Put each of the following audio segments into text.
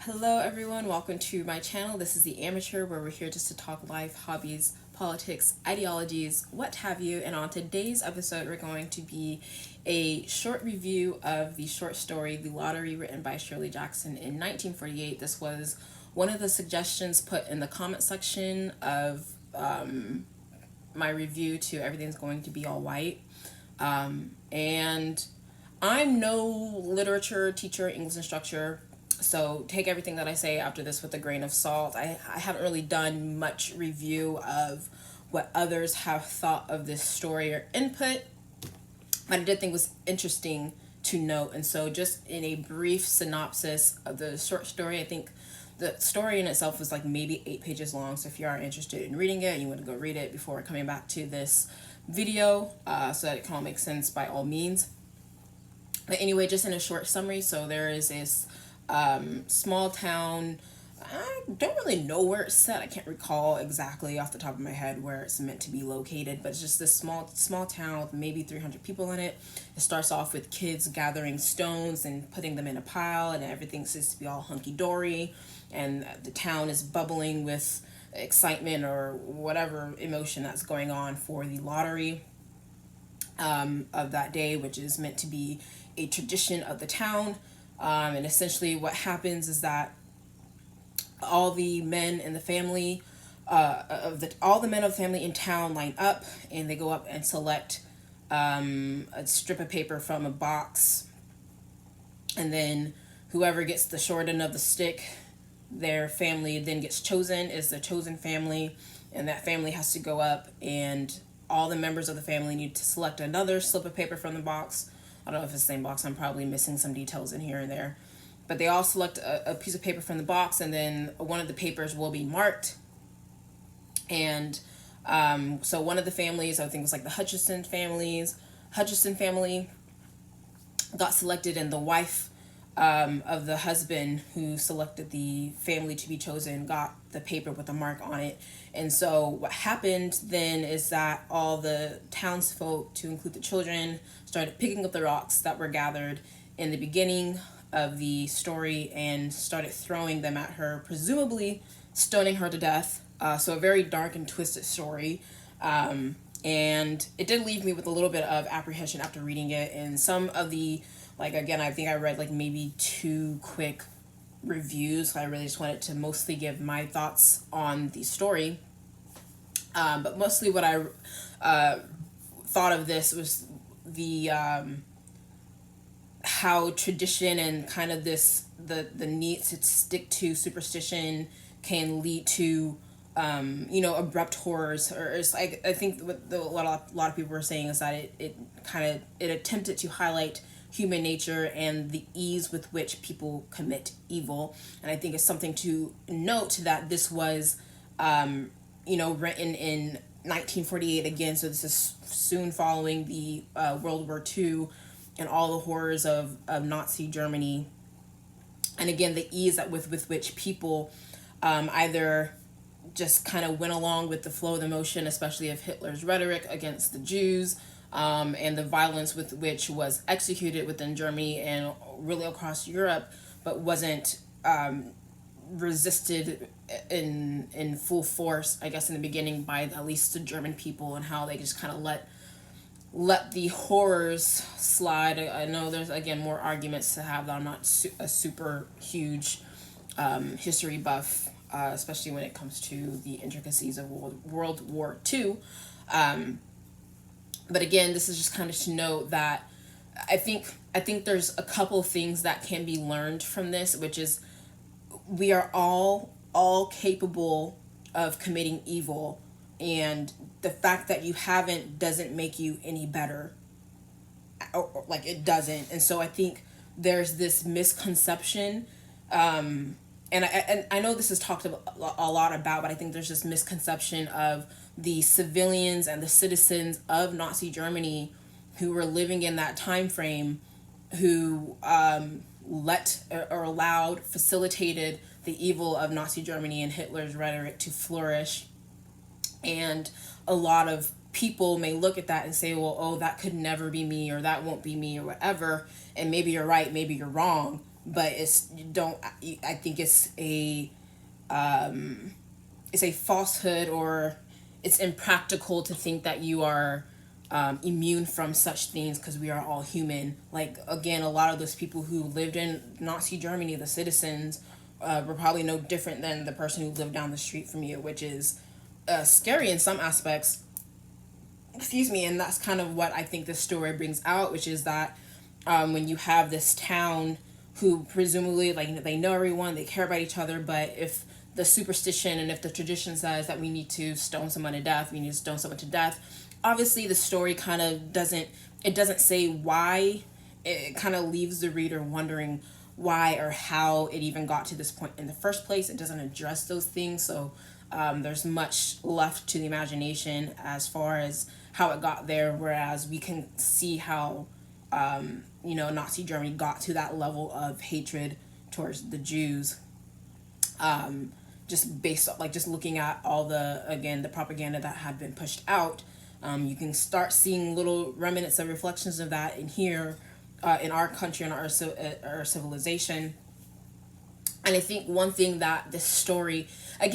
Hello everyone, welcome to my channel. This is The Amateur, where we're here just to talk life, hobbies, politics, ideologies, what have you. And on today's episode, we're going to be a short review of the short story The Lottery, written by Shirley Jackson in 1948. This was one of the suggestions put in the comment section of my review to Everything's Going to Be All White. And I'm no literature teacher, English instructor, so take everything that I say after this with a grain of salt. I haven't really done much review of what others have thought of this story or input, but I did think it was interesting to note. And so just in a brief synopsis of the short story, I think the story in itself was like maybe 8 pages long. So if you are interested in reading it, you want to go read it before coming back to this video, so that it can all make sense, by all means. But anyway, just in a short summary, so there is this small town. I don't really know where it's set. I can't recall exactly off the top of my head where it's meant to be located, but it's just this small town with maybe 300 people in it. It starts off with kids gathering stones and putting them in a pile, and everything seems to be all hunky-dory, and the town is bubbling with excitement or whatever emotion that's going on for the lottery of that day, which is meant to be a tradition of the town. And essentially what happens is that all the men in the family all the men of the family in town line up, and they go up and select a strip of paper from a box, and then whoever gets the short end of the stick, their family then gets chosen, is the chosen family, and that family has to go up, and all the members of the family need to select another slip of paper from the box. I don't know if it's the same box. I'm probably missing some details in here and there. But they all select a piece of paper from the box, and then one of the papers will be marked. And so one of the families, I think it was like the Hutchinson family, got selected, and the wife of the husband who selected the family to be chosen got the paper with a mark on it. And so what happened then is that all the townsfolk, to include the children, started picking up the rocks that were gathered in the beginning of the story and started throwing them at her, presumably stoning her to death. So a very dark and twisted story. And it did leave me with a little bit of apprehension after reading it. And some of the, like, again, I think I read like maybe 2 quick reviews. I really just wanted to mostly give my thoughts on the story. But mostly what I thought of this was the how tradition and kind of the need to stick to superstition can lead to abrupt horrors. Or it's like, I think what a lot of people were saying is that it attempted to highlight human nature and the ease with which people commit evil. And I think it's something to note that this was written in 1948 again, so this is soon following the World War II and all the horrors of Nazi Germany. And again, the ease with which people either just kind of went along with the flow of the motion, especially of Hitler's rhetoric against the Jews, and the violence with which was executed within Germany and really across Europe, but wasn't resisted in full force, I guess, in the beginning by at least the German people, and how they just kind of let the horrors slide. I know there's, again, more arguments to have, that I'm not a super huge history buff, especially when it comes to the intricacies of World War II. But again, this is just kind of to note that I think there's a couple of things that can be learned from this, which is we are all capable of committing evil, and the fact that you haven't doesn't make you any better. Like, it doesn't. And so I think there's this misconception, and I know this is talked a lot about, but I think there's this misconception of the civilians and the citizens of Nazi Germany who were living in that time frame, who facilitated the evil of Nazi Germany and Hitler's rhetoric to flourish. And a lot of people may look at that and say, well, oh, that could never be me, or that won't be me, or whatever. And maybe you're right, maybe you're wrong. but I think it's a falsehood, or it's impractical to think that you are immune from such things, because we are all human. Like, again, a lot of those people who lived in Nazi Germany, the citizens, were probably no different than the person who lived down the street from you, which is scary in some aspects. Excuse me. And that's kind of what I think this story brings out, which is that when you have this town who presumably, like, they know everyone, they care about each other, but if the superstition and if the tradition says that we need to stone someone to death, we need to stone someone to death, obviously the story kind of doesn't say why. It kind of leaves the reader wondering why or how it even got to this point in the first place. It doesn't address those things, so there's much left to the imagination as far as how it got there, whereas we can see how Nazi Germany got to that level of hatred towards the Jews, just based on, like, just looking at all the propaganda that had been pushed out. You can start seeing little remnants of reflections of that in here, in our country and our civilization. And I think one thing that the story, I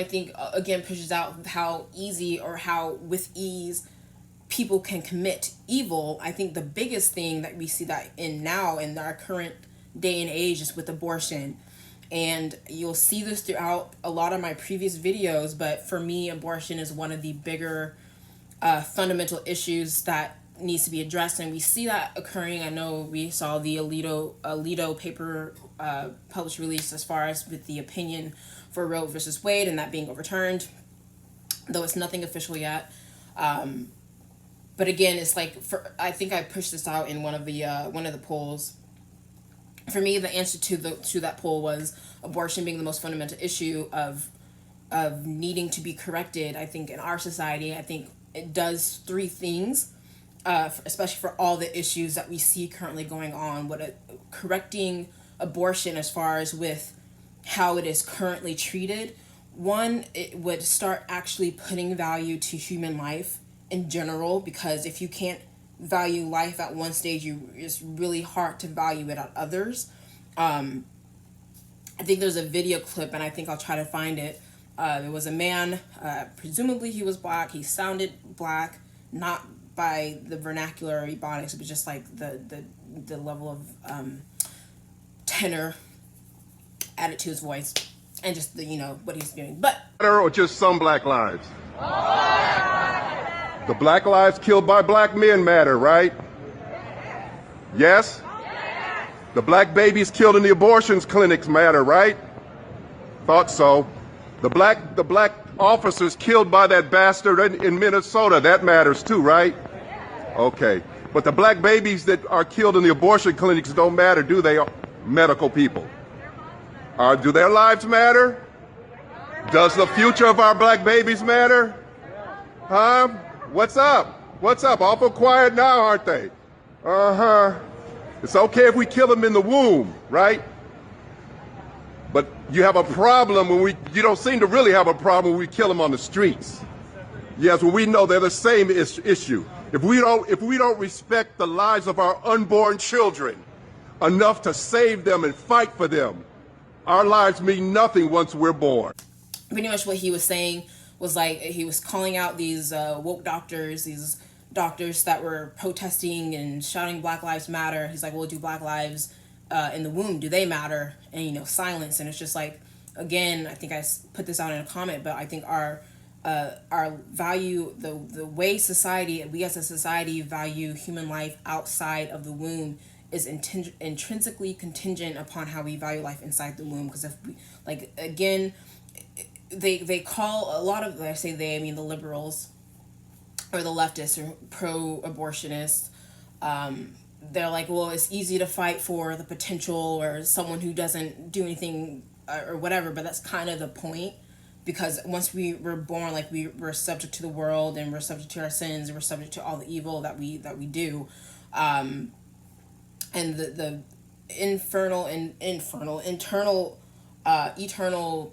think, again, pushes out how easy, or how with ease people can commit evil. I think the biggest thing that we see that in now in our current day and age is with abortion. And you'll see this throughout a lot of my previous videos, but for me, abortion is one of the bigger fundamental issues that needs to be addressed, and we see that occurring. I know we saw the Alito paper published, released, as far as with the opinion for Roe versus Wade and that being overturned, though it's nothing official yet. But again, it's like, I think I pushed this out in one of the polls. For me, the answer to that poll was abortion being the most fundamental issue of needing to be corrected. I think in our society, I think it does three things, especially for all the issues that we see currently going on. Correcting abortion as far as with how it is currently treated. One, it would start actually putting value to human life in general, because if you can't value life at one stage, it's really hard to value it at others. I think there's a video clip, and I think I'll try to find it. There was a man, presumably he was black. He sounded black, not by the vernacular or ebonics, but just like the level of tenor added to his voice, and just what he's doing. But or just some black lives. The black lives killed by black men matter, right? Yes? The black babies killed in the abortions clinics matter, right? Thought so. The black officers killed by that bastard in Minnesota, that matters too, right? Okay. But the black babies that are killed in the abortion clinics don't matter, do they, medical people? Do their lives matter? Does the future of our black babies matter? Huh? What's up? What's up? Awful quiet now, aren't they? Uh-huh. It's okay if we kill them in the womb, right? But you have a problem you don't seem to really have a problem when we kill them on the streets. Yes, well, we know they're the same issue. If we don't respect the lives of our unborn children enough to save them and fight for them, our lives mean nothing once we're born. Pretty much what he was saying was, like, he was calling out these woke doctors, these doctors that were protesting and shouting Black Lives Matter. He's like, well, do Black lives in the womb, do they matter? And, silence. And it's just like, again, I think I put this out in a comment, but I think our value, the way we as a society value human life outside of the womb is intrinsically contingent upon how we value life inside the womb. Because if we, like, again, they call a lot of, I say they, I mean the liberals or the leftists or pro-abortionists, they're like, well, it's easy to fight for the potential or someone who doesn't do anything or whatever, but that's kind of the point, because once we were born, like, we're subject to the world, and we're subject to our sins, and we're subject to all the evil that we do, and the eternal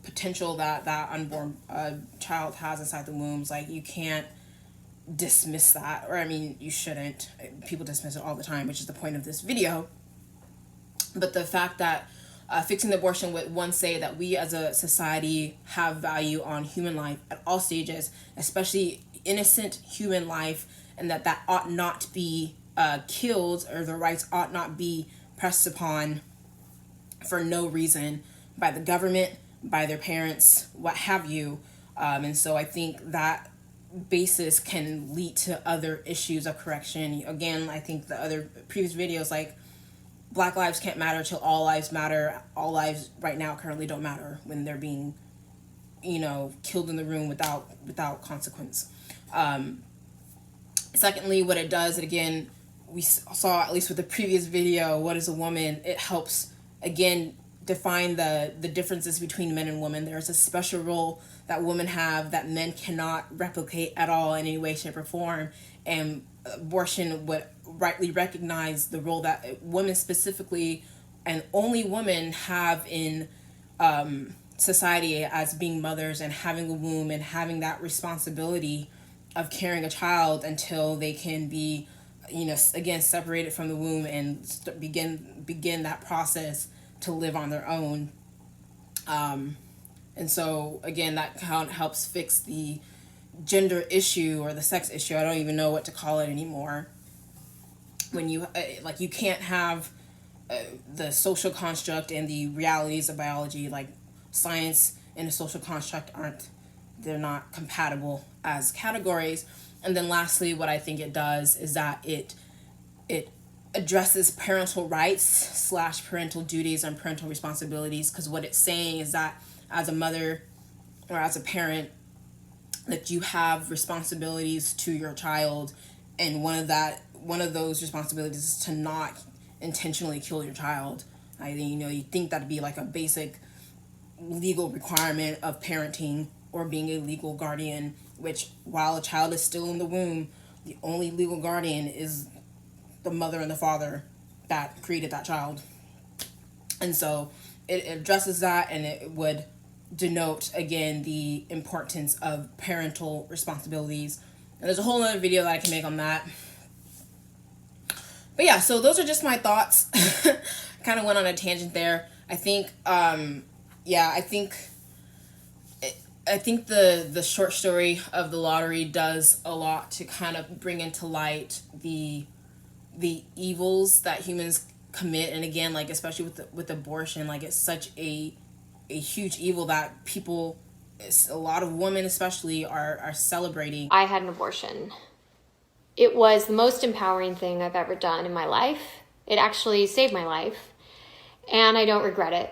potential that unborn child has inside the wombs. Like, you can't dismiss that, or I mean, you shouldn't. People dismiss it all the time, which is the point of this video. But the fact that fixing the abortion would one say that we as a society have value on human life at all stages, especially innocent human life, and that ought not be killed, or the rights ought not be pressed upon for no reason by the government, by their parents, what have you. And so I think that basis can lead to other issues of correction. Again, I think the other previous videos, like, Black lives can't matter till all lives matter. All lives right now currently don't matter when they're being, killed in the room without consequence. Secondly, what it does, and again, we saw at least with the previous video, what is a woman? It helps, again, define the differences between men and women. There's a special role that women have that men cannot replicate at all in any way, shape, or form. And abortion would rightly recognize the role that women specifically, and only women, have in society as being mothers and having a womb and having that responsibility of carrying a child until they can be, again, separated from the womb and begin that process to live on their own. And so, again, that kind of helps fix the gender issue or the sex issue. I don't even know what to call it anymore. When you you can't have the social construct and the realities of biology, like science and a social construct they're not compatible as categories. And then lastly, what I think it does is that it addresses parental rights / parental duties and parental responsibilities, because what it's saying is that as a mother or as a parent, that you have responsibilities to your child, and one of those responsibilities is to not intentionally kill your child. I think, you think that'd be like a basic legal requirement of parenting or being a legal guardian, which, while a child is still in the womb, the only legal guardian is the mother and the father that created that child. And so it addresses that, and it would denote, again, the importance of parental responsibilities. And there's a whole other video that I can make on that. But yeah, so those are just my thoughts. Kind of went on a tangent there. I think, I think the short story of the lottery does a lot to kind of bring into light the evils that humans commit. And again, like, especially with abortion, like, it's such a huge evil that people, a lot of women especially, are celebrating. I had an abortion. It was the most empowering thing I've ever done in my life. It actually saved my life, and I don't regret it.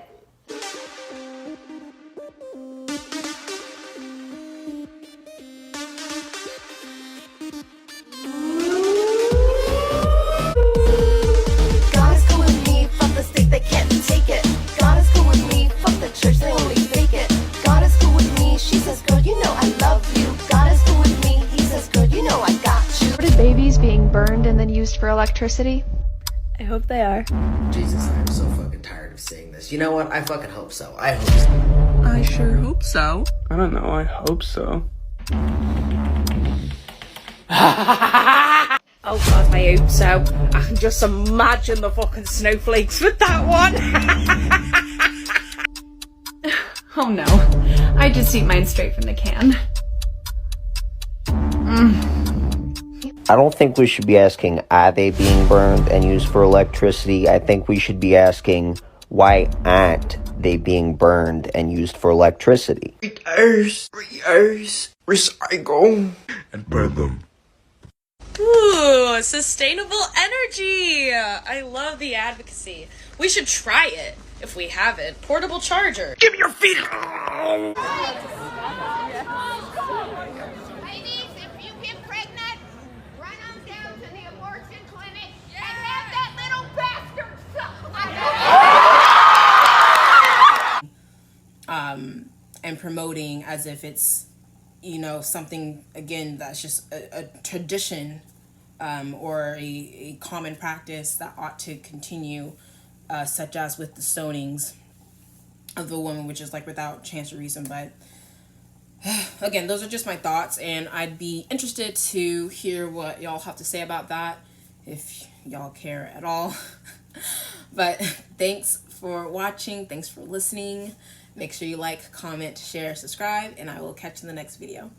God is cool with me, fuck the state, they can't take it. God is cool with me, fuck the church, they only fake it. God is cool with me, she says, girl, you know I love you. God is cool with me, he says, girl, you know I got you. Reported babies being burned and then used for electricity? I hope they are. Jesus, I'm so fucking tired of seeing this. You know what? I fucking hope so. I hope so. I sure hope so. I don't know, I hope so. Oh god, I hope so. I can just imagine the fucking snowflakes with that one. Oh no, I just eat mine straight from the can. I don't think we should be asking, are they being burned and used for electricity? I think we should be asking, why aren't they being burned and used for electricity? Reuse, recycle, and burn them. Ooh, sustainable energy! I love the advocacy. We should try it if we haven't. Portable charger. Give me your feet! Ladies, if you get pregnant, run on down to the abortion clinic and have that little bastard And promoting as if it's, something, again, that's just a tradition, or a common practice that ought to continue, such as with the stonings of the woman, which is like without chance or reason. But again, those are just my thoughts, and I'd be interested to hear what y'all have to say about that, if y'all care at all. But thanks for watching. Thanks for listening. Make sure you like, comment, share, subscribe, and I will catch you in the next video.